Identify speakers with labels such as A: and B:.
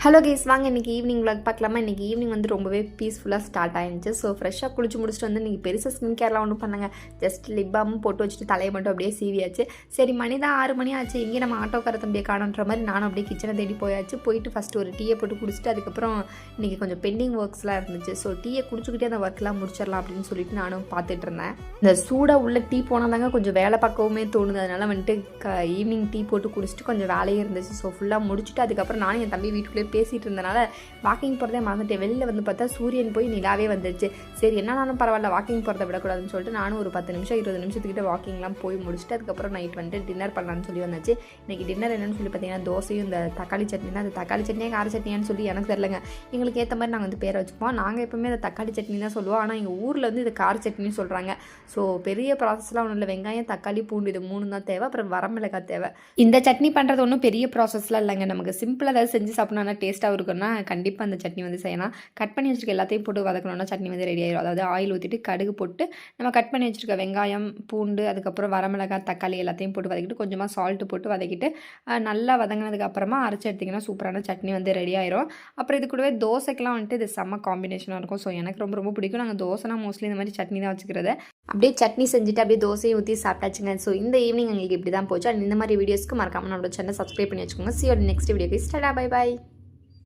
A: Hello case, வாங்க இன்றைக்கி evening vlog பார்க்கலாமா. இன்றைக்கி ஈவினிங் வந்து ரொம்பவே பீஸ்ஃபுல்லாக ஸ்டார்ட் ஆகிடுச்சு. ஸோ ஃப்ரெஷ்ஷாக குளிச்சு முடிச்சுட்டு வந்து இன்றைக்கி பெருசாக ஸ்கின் கேர்லாம் ஒன்றும் பண்ணாங்க. ஜஸ்ட் லிப் பாமும் போட்டு வச்சுட்டு தலையை மட்டும் அப்படியே சீவியாச்சு. சரி, மணி தான் 6 மணி ஆச்சு, இங்கே நம்ம ஆட்டோக்கார தம்பியை காணுன்ற மாதிரி நானும் அப்படியே கிச்சனை தேடி போயாச்சு. போயிட்டு ஃபஸ்ட்டு ஒரு டீயை போட்டு குடிச்சிட்டு அதுக்கப்புறம் இன்றைக்கி கொஞ்சம் பெண்டிங் ஒர்க்ஸ்லாம் இருந்துச்சு. ஸோ டீயை குடிச்சுக்கிட்டே அந்த ஒர்க்லாம் முடிச்சிடலாம் அப்படின்னு சொல்லிட்டு நானும் பார்த்துட்டு இருந்தேன். இந்த சூடாக உள்ள டீ போனால் தாங்க கொஞ்சம் வேலை பார்க்கவுமே தோணுது. அதனால் வந்துட்டு ஈவினிங் டீ போட்டு குடிச்சிட்டு கொஞ்சம் வேலையே இருந்துச்சு. ஸோ ஃபுல்லாக முடிச்சுட்டு அதுக்கப்புறம் நானும் என் தம்பி வீட்டுக்குள்ளே பேசிகிட்டு இருந்தனால வாக்கிங் போகிறதே மறந்துட்டேன். வெளியில் வந்து பார்த்தா சூரியன் போய் நிலாவே வந்துடுச்சு. சரி, என்னன்னாலும் பரவாயில்ல, வாக்கிங் போகிறத விடக்கூடாதுன்னு சொல்லிட்டு நானும் ஒரு 10 நிமிஷம் 20 நிமிஷத்துக்கிட்ட வாக்கிங்லாம் போய் முடிச்சுட்டு அதுக்கப்புறம் நைட் வந்துட்டு டின்னர் பண்ணலான்னு சொல்லி வந்தாச்சு. இன்றைக்கி டின்னர் என்னென்னு சொல்லி பார்த்தீங்கன்னா தோசையும் இந்த தக்காளி சட்னி தான். அந்த தக்காளி சட்னியே கார சட்னியான்னு சொல்லி எனக்கு தெரிலங்க. எங்களுக்கு ஏற்ற மாதிரி நாங்கள் வந்து பேரை வச்சுப்போம். நாங்கள் எப்போவுமே அந்த தக்காளி சட்னி தான் சொல்லுவோம். ஆனால் எங்கள் ஊரில் வந்து இது கார சட்னின்னு சொல்கிறாங்க. ஸோ பெரிய ப்ராசஸ்லாம் ஒன்றும் இல்லை. வெங்காயம், தக்காளி, பூண்டு இது 3 தான் தேவை. அப்புறம் வரமிளகாய் தேவை. இந்த சட்னி பண்ணுறது ஒன்றும் பெரிய ப்ராசஸ்லாம் இல்லைங்க. நமக்கு சிம்பிளாக ஏதாவது செஞ்சு சாப்பிட்ணுன்னா டேஸ்ட்டாக இருக்குன்னா கண்டிப்பாக அந்த சட்னி வந்து செய்யலாம். கட் பண்ணி வச்சுருக்க எல்லாத்தையும் போட்டு வதக்கணும்னா சட்னி வந்து ரெடி ஆயிடும். அதாவது ஆயில் ஊற்றிட்டு கடுகு போட்டு நம்ம கட் பண்ணி வச்சுருக்க வெங்காயம், பூண்டு, அதுக்கப்புறம் வரமிளகாய், தக்காளி எல்லாத்தையும் போட்டு வதக்கிட்டு கொஞ்சமாக சால்ட்டு போட்டு வதக்கிட்டு நல்லா வதங்கினதுக்கு அப்புறமா அரைச்சி எடுத்திங்கன்னா சூப்பரான சட்னி வந்து ரெடி ஆயிரும். அப்புறம் இது கூடவே தோசைக்கெலாம் வந்துட்டு இது செம்ம காம்பினேஷனாக இருக்கும். ஸோ எனக்கு ரொம்ப ரொம்ப பிடிக்கும். நாங்கள் தோசைனா மோஸ்ட்லி இந்த மாதிரி சட்னி தான் வச்சுக்கிறது. அப்படியே சட்னி செஞ்சுட்டு அப்படியே தோசையை ஊற்றி சாப்பிட்டாச்சுங்க. ஸோ இந்த ஈவினிங் எங்களுக்கு இப்படி தான் போச்சு. அண்ட் இந்த மாதிரி வீடியோஸ்க்கு மறக்காமல் நம்மளோட சேனல் சப்ஸ்கிரைப் பண்ணி வச்சுக்கோங்க. See you on next video guys. Tada, bye bye.